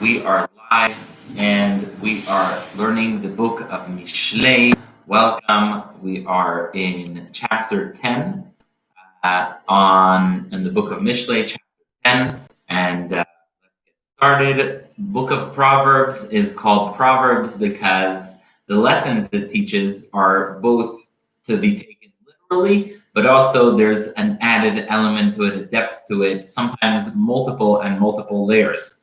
We are live and we are learning the book of Mishlei. Welcome. We are in chapter 10 in the book of Mishlei, chapter 10. And let's get started. Book of Proverbs is called Proverbs because the lessons it teaches are both to be taken literally, but also there's an added element to it, a depth to it, sometimes multiple layers.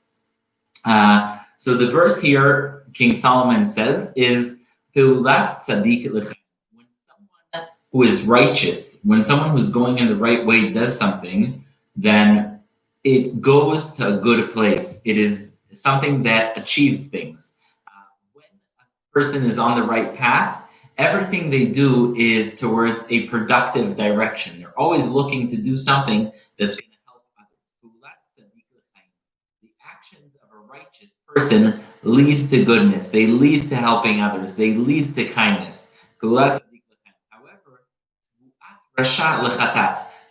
So the verse here, King Solomon says, is Peulat Tzadik Lechem. When someone who is righteous, when someone who's going in the right way does something, then it goes to a good place. It is something that achieves things. When a person is on the right path, everything they do is towards a productive direction. They're always looking to do something that's going to help others. The actions of a righteous person lead to goodness. They lead to helping others. They lead to kindness. However,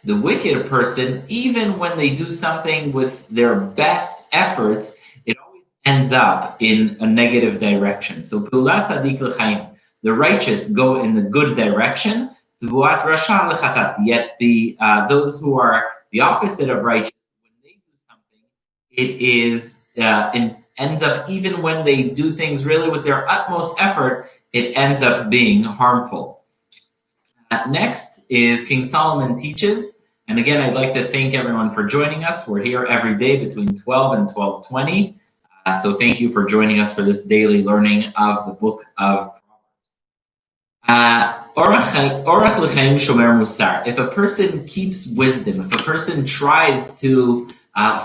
the wicked person, even when they do something with their best efforts, it always ends up in a negative direction. So the righteous go in the good direction, yet those who are the opposite of righteous, when they do something, it is it ends up, even when they do things really with their utmost effort, it ends up being harmful. Next is King Solomon teaches, and again, I'd like to thank everyone for joining us. We're here every day between 12 and 12:20. So thank you for joining us for this daily learning of the book of Proverbs. If a person keeps wisdom, if a person tries to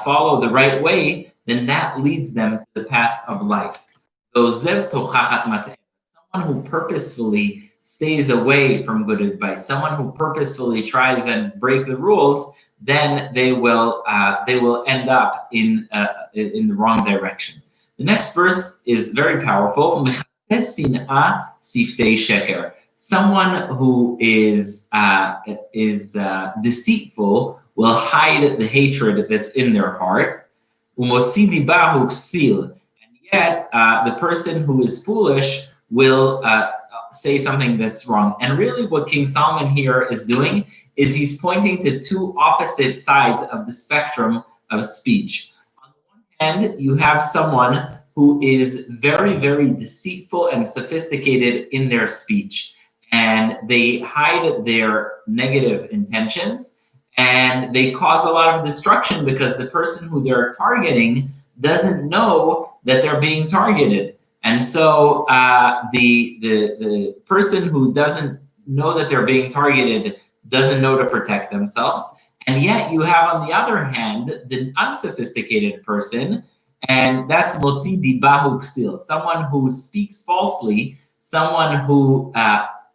follow the right way, then that leads them to the path of life. Someone who purposefully stays away from good advice, someone who purposefully tries and break the rules, then they will end up in the wrong direction. The next verse is very powerful. Someone who is deceitful will hide the hatred that's in their heart. And yet, the person who is foolish will say something that's wrong. And really what King Solomon here is doing is he's pointing to two opposite sides of the spectrum of speech. On the one hand, you have someone who is very, very deceitful and sophisticated in their speech. And they hide their negative intentions, and they cause a lot of destruction because the person who they're targeting doesn't know that they're being targeted. And so the person who doesn't know that they're being targeted doesn't know to protect themselves. And yet you have, on the other hand, the unsophisticated person, and that's motzi dibahu ksil, someone who speaks falsely, someone who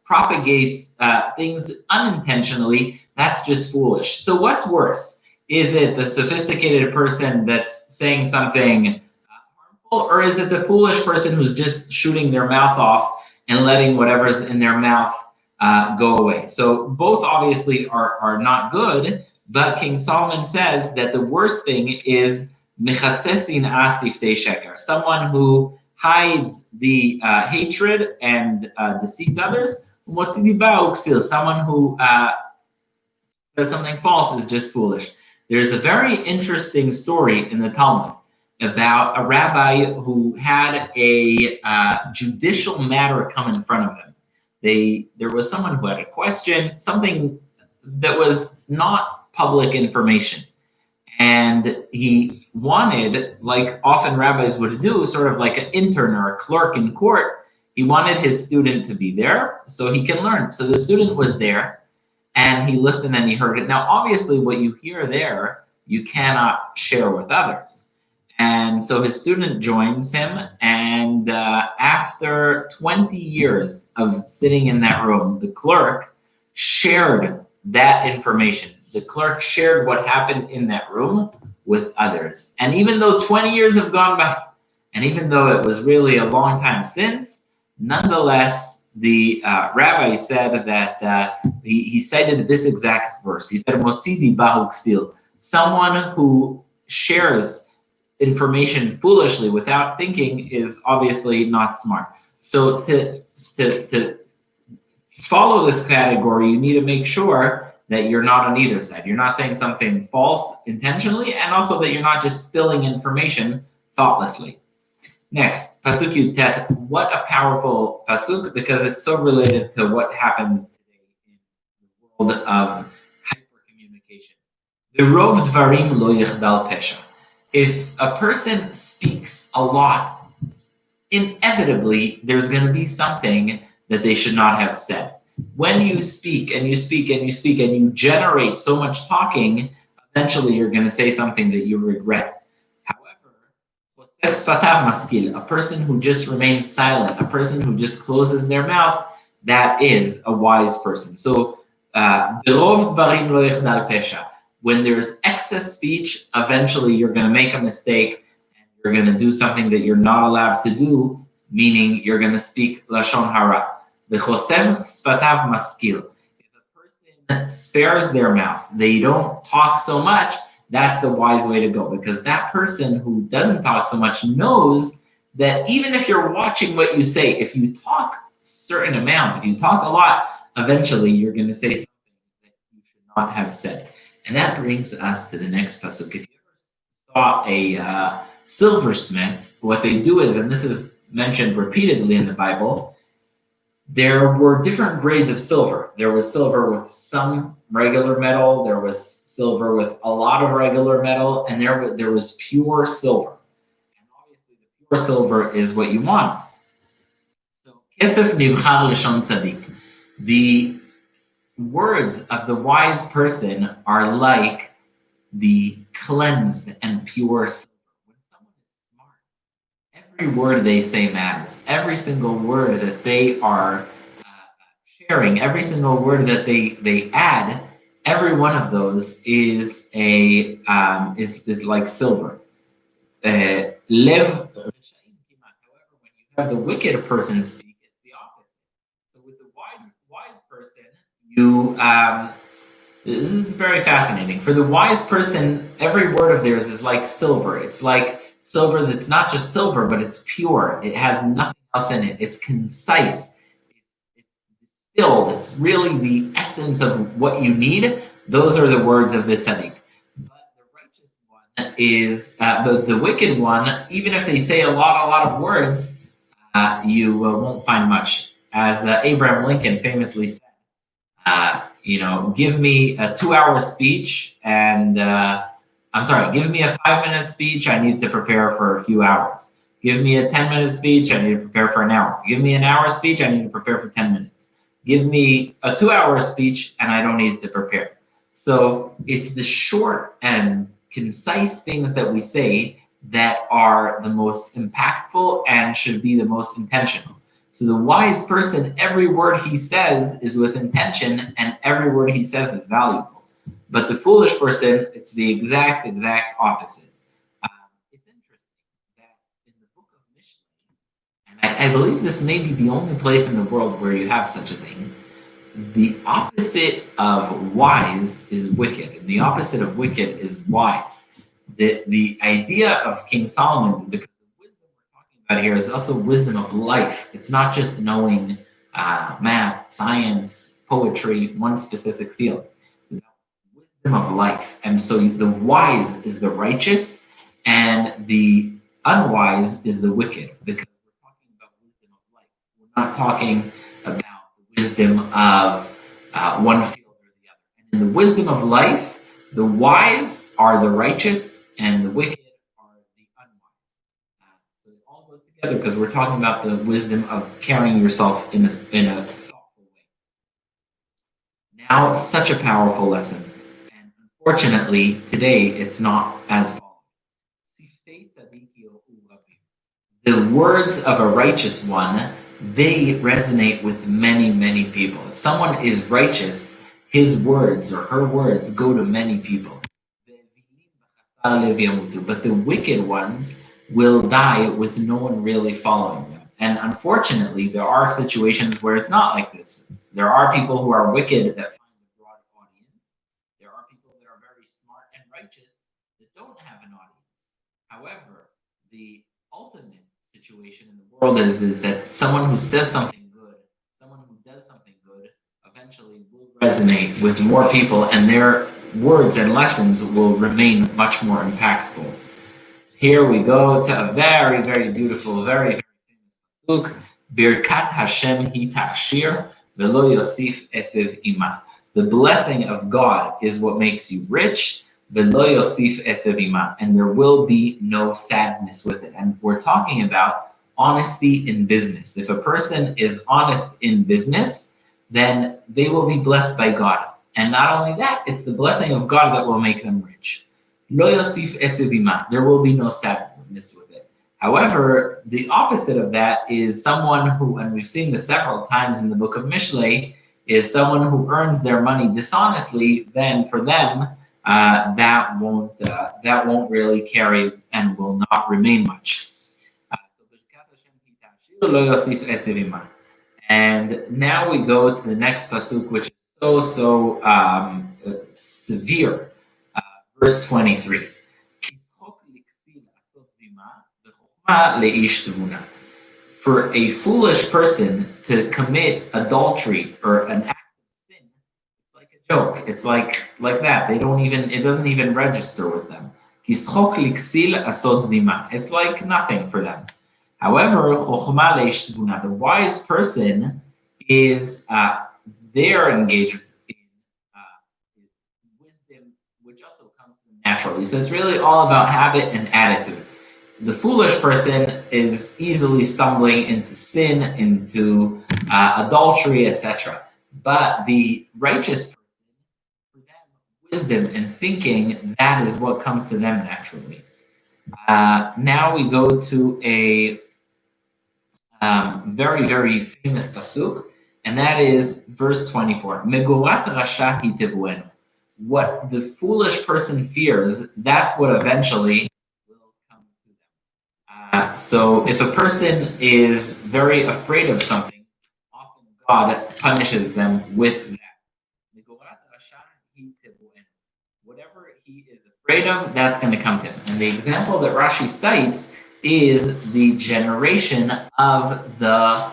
propagates things unintentionally. That's just foolish. So what's worse? Is it the sophisticated person that's saying something harmful, or is it the foolish person who's just shooting their mouth off and letting whatever's in their mouth go away? So both obviously are not good, but King Solomon says that the worst thing is mechasesin asiftei sheker, someone who hides the hatred and deceits others. Someone who says something false is just foolish. There's a very interesting story in the Talmud about a rabbi who had a judicial matter come in front of him. There was someone who had a question, something that was not public information. And he wanted, like often rabbis would do, sort of like an intern or a clerk in court, he wanted his student to be there so he can learn. So the student was there and he listened and he heard it. Now, obviously what you hear there, you cannot share with others. And so his student joins him, and after 20 years of sitting in that room, the clerk shared that information. The clerk shared what happened in that room with others. And even though 20 years have gone by, and even though it was really a long time since, nonetheless, the rabbi said that he cited this exact verse. He said, "Motzi dibahu ksil," someone who shares information foolishly without thinking is obviously not smart. So to follow this category, you need to make sure that you're not on either side. You're not saying something false intentionally, and also that you're not just spilling information thoughtlessly. Next, pasuk Yutet. What a powerful pasuk, because it's so related to what happens today in the world of hypercommunication. The rov dvarim lo yichdal pesha. If a person speaks a lot, inevitably there's going to be something that they should not have said. When you speak and you speak and you speak and you generate so much talking, eventually you're going to say something that you regret. However, a person who just remains silent, a person who just closes their mouth, that is a wise person. So, when there's excess speech, eventually you're going to make a mistake and you're going to do something that you're not allowed to do, meaning you're going to speak lashon hara. If a person spares their mouth, they don't talk so much, that's the wise way to go, because that person who doesn't talk so much knows that even if you're watching what you say, if you talk a certain amount, if you talk a lot, eventually you're going to say something that you should not have said. And that brings us to the next pasuk. If you ever saw a silversmith, what they do is, and this is mentioned repeatedly in the Bible, there were different grades of silver. There was silver with some regular metal, there was silver with a lot of regular metal, and there was pure silver. And obviously the pure silver is what you want. So, kesef nivchar lashon tzadik. The words of the wise person are like the cleansed and pure silver. When someone is smart, every word they say matters. Every single word that they are sharing, every single word that they add, every one of those is is like silver. Lev. However, when you have the wicked person speak, it's the opposite. So with the wise person, you this is very fascinating. For the wise person, every word of theirs is like silver. It's like silver that's not just silver, but it's pure. It has nothing else in it. It's concise. It's distilled. It's really the essence of what you need. Those are the words of the tzaddik. But the righteous one is the wicked one. Even if they say a lot of words, you won't find much. As Abraham Lincoln famously said, give me a 2-hour speech and give me a 5-minute speech. I need to prepare for a few hours. Give me a 10-minute speech. I need to prepare for an hour. Give me an hour speech. I need to prepare for 10 minutes. Give me a 2-hour speech and I don't need to prepare. So it's the short and concise things that we say that are the most impactful and should be the most intentional. So the wise person, every word he says is with intention, and every word he says is valuable. But the foolish person, it's the exact opposite. It's interesting that in the book of Mishlei, and I believe this may be the only place in the world where you have such a thing, the opposite of wise is wicked, and the opposite of wicked is wise. The idea of King Solomon, because about here is also wisdom of life. It's not just knowing math, science, poetry, one specific field. Wisdom of life. And so the wise is the righteous and the unwise is the wicked, because we're talking about wisdom of life. We're not talking about the wisdom of one field or the other. And in the wisdom of life, the wise are the righteous and the wicked together, because we're talking about the wisdom of carrying yourself in a thoughtful way. Now, such a powerful lesson. And unfortunately, today it's not as following. The words of a righteous one, they resonate with many people. If someone is righteous, his words or her words go to many people. But the wicked ones will die with no one really following them. And unfortunately, there are situations where it's not like this. There are people who are wicked that find a broad audience. There are people that are very smart and righteous that don't have an audience. However, the ultimate situation in the world is that someone who says something good, someone who does something good, eventually will resonate with more people, and their words and lessons will remain much more impactful. Here we go to a very, very beautiful, very, very famous pasuk. Birkat Hashem hi ta'ashir velo yosif etzev ima. The blessing of God is what makes you rich, velo yosif etzev ima, and there will be no sadness with it. And we're talking about honesty in business. If a person is honest in business, then they will be blessed by God. And not only that, it's the blessing of God that will make them rich. Lo yosif etzev ima. There will be no sadness with it. However, the opposite of that is someone who, and we've seen this several times in the book of Mishlei, is someone who earns their money dishonestly. Then for them, that won't really carry and will not remain much. And now we go to the next pasuk, which is so severe. Verse 23. For a foolish person to commit adultery or an act of sin, it's like a joke. It's like that. It doesn't even register with them. It's like nothing for them. However, the wise person is they're engaged in wisdom, which also comes to them naturally. So it's really all about habit and attitude. The foolish person is easily stumbling into sin, into adultery, etc. But the righteous person, for them, wisdom and thinking, that is what comes to them naturally. Now we go to a very, very famous pasuk, and that is verse 24. Megorat rasha hi tevuenu. What the foolish person fears, that's what eventually will come to them. So if a person is very afraid of something, often God punishes them with that. Megorat rasha hi tevuenu. Whatever he is afraid of, that's going to come to him. And the example that Rashi cites is the generation of the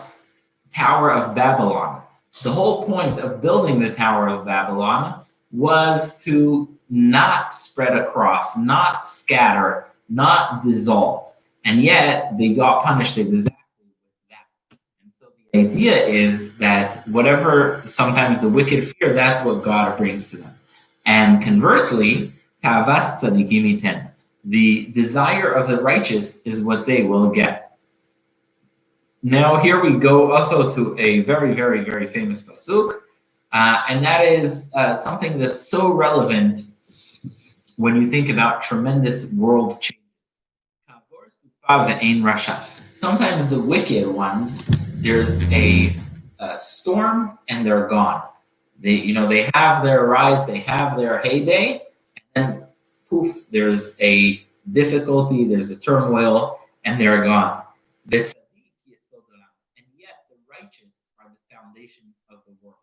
Tower of Babylon. The whole point of building the Tower of Babylon was to not spread across, not scatter, not dissolve. And yet they got punished exactly with that. And so the idea is that whatever sometimes the wicked fear, that's what God brings to them. And conversely, Tavat tzadikim iten. The desire of the righteous is what they will get. Now here we go also to a very, very, very famous pasuk, and that is something that's so relevant when you think about tremendous world change. Sometimes the wicked ones, there's a storm and they're gone. They have their rise, they have their heyday, and then poof, there's a difficulty, there's a turmoil, and they're gone. And yet the righteous are the foundation of the world.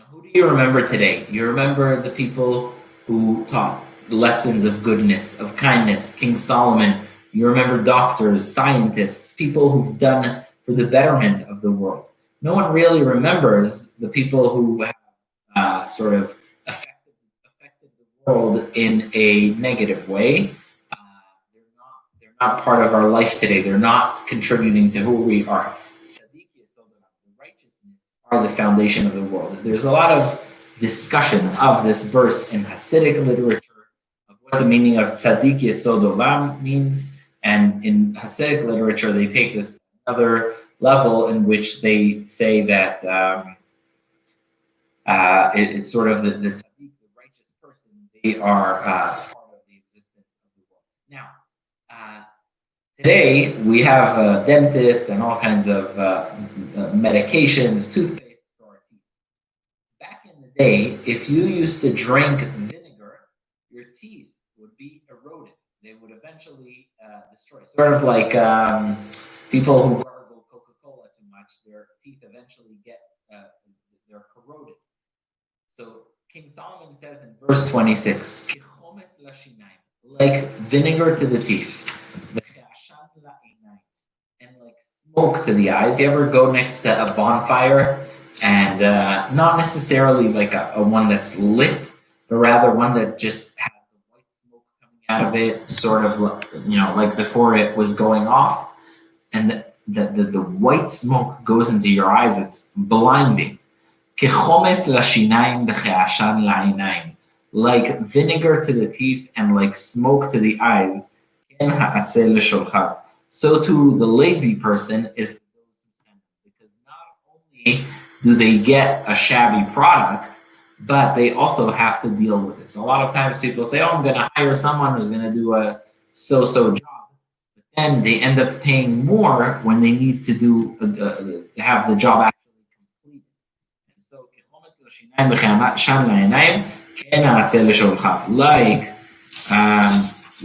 Who do you remember today? You remember the people who taught lessons of goodness, of kindness, King Solomon. You remember doctors, scientists, people who've done for the betterment of the world. No one really remembers the people who have sort of affected the world in a negative way. They're not part of our life today. They're not contributing to who we are. The righteousness are the foundation of the world. There's a lot of discussion of this verse in Hasidic literature of what the meaning of tzaddik yesod olam means, and in Hasidic literature they take this to another level in which they say that it's sort of the tzaddik, the righteous person, they are part of the existence of the world. Now, today we have dentists and all kinds of medications, toothpaste for our teeth. Back in the day, if you used to drink vinegar, your teeth would be eroded. They would eventually destroy. Sort of like people who gargle Coca-Cola too much, their teeth eventually get they're corroded. So King Solomon says in verse 26, like vinegar to the teeth, and like smoke to the eyes. You ever go next to a bonfire and not necessarily like a one that's lit, but rather one that just has the white smoke coming out of it, sort of like before it was going off, and the white smoke goes into your eyes. It's blinding. כחומץ לשיניים וכעשן לעיניים. Like vinegar to the teeth and like smoke to the eyes. כן העצל לשולחיו. So too the lazy person is to those who send them. Because not only do they get a shabby product, but they also have to deal with this. A lot of times people say, oh, I'm going to hire someone who's going to do a so-so job. But then they end up paying more when they need to do have the job actually complete. And so,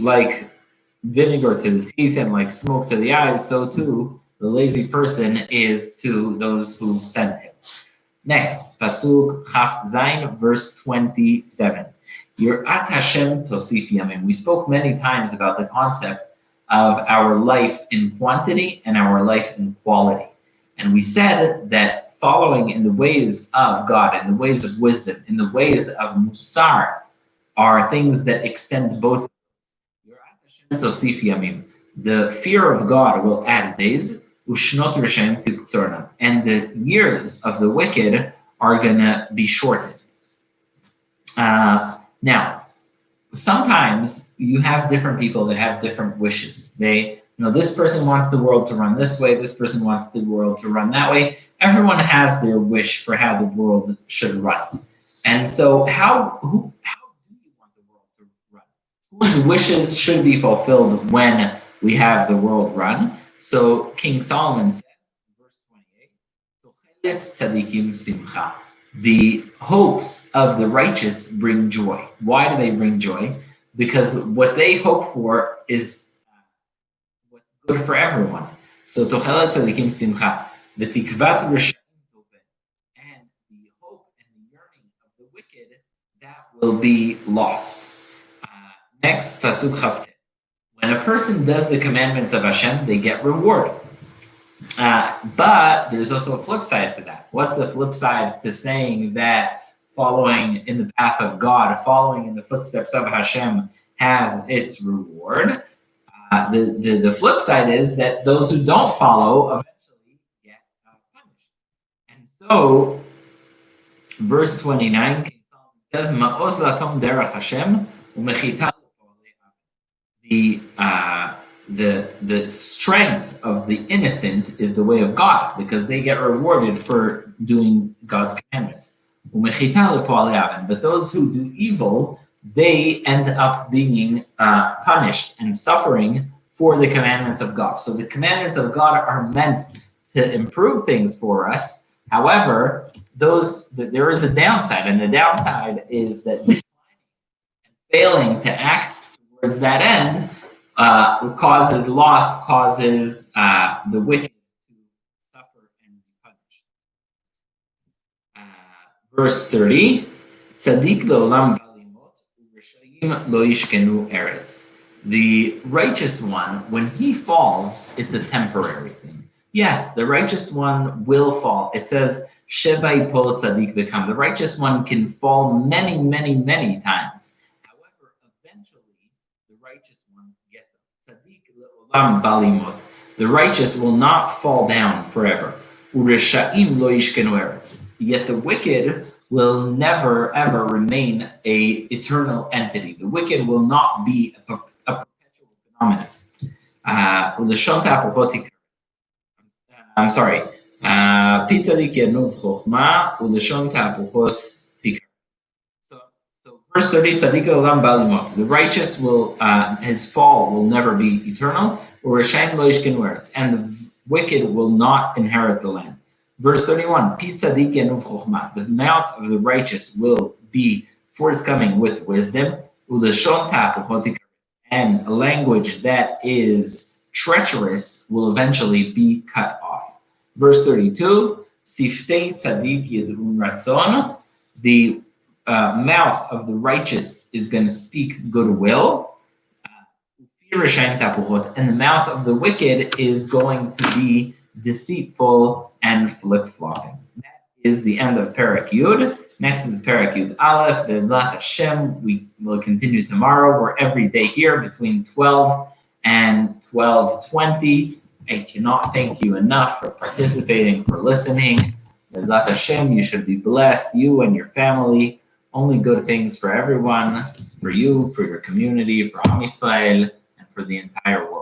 like vinegar to the teeth and like smoke to the eyes, so too the lazy person is to those who send him. Next, pasuk Chaf Zayin, verse 27. Yirat Hashem tosif yamim. We spoke many times about the concept of our life in quantity and our life in quality. And we said that following in the ways of God, in the ways of wisdom, in the ways of musar, are things that extend both. The fear of God will add days, and the years of the wicked are going to be shortened. Now, sometimes you have different people that have different wishes. This person wants the world to run this way, this person wants the world to run that way. Everyone has their wish for how the world should run. And so how do you want the world to run? Whose wishes should be fulfilled when we have the world run? So King Solomon says, verse 28, the hopes of the righteous bring joy. Why do they bring joy? Because what they hope for is what's good for everyone. So Tochelet Tzadikim Simcha, the Tikvat Rishayim Tovet, and the hope and the yearning of the wicked, that will be lost. Next, pasuk Cahpter. When a person does the commandments of Hashem, they get reward. But there's also a flip side to that. What's the flip side to saying that following in the path of God, following in the footsteps of Hashem has its reward? The flip side is that those who don't follow eventually get punished. And so, verse 29 says, Ma'oz latom derech Hashem u'mechita the strength of the innocent is the way of God, because they get rewarded for doing God's commandments. But those who do evil, they end up being punished and suffering for the commandments of God. So the commandments of God are meant to improve things for us. However, there is a downside, and the downside is that failing to act towards that end causes loss, causes the wicked to suffer and be punished. Verse 30, Tzadik le'olam balimot u'reshayim lo yishkenu eretz. The righteous one, when he falls, it's a temporary thing. Yes, the righteous one will fall. It says, Sheba yipol tzadik v'kam. The righteous one can fall many, many, many times. However, eventually, the righteous one gets up. Tzadik le'olam balimot. The righteous will not fall down forever. U'resha'im lo yishkenu eretz. Yet the wicked will never, ever remain a eternal entity. The wicked will not be a perpetual phenomenon. I'm sorry. So verse 30, the righteous will, his fall will never be eternal, and the wicked will not inherit the land. Verse 31, the mouth of the righteous will be forthcoming with wisdom, and a language that is treacherous will eventually be cut off. Verse 32, the mouth of the righteous is going to speak goodwill, and the mouth of the wicked is going to be deceitful and flip-flopping. That is the end of Perek Yud. Next is Perek Yud Aleph. Be'ezrat Hashem. We will continue tomorrow. We're every day here between 12 and 12:20. I cannot thank you enough for participating, for listening. Be'ezrat Hashem, you should be blessed, you and your family. Only good things for everyone, for you, for your community, for Am Yisrael, and for the entire world.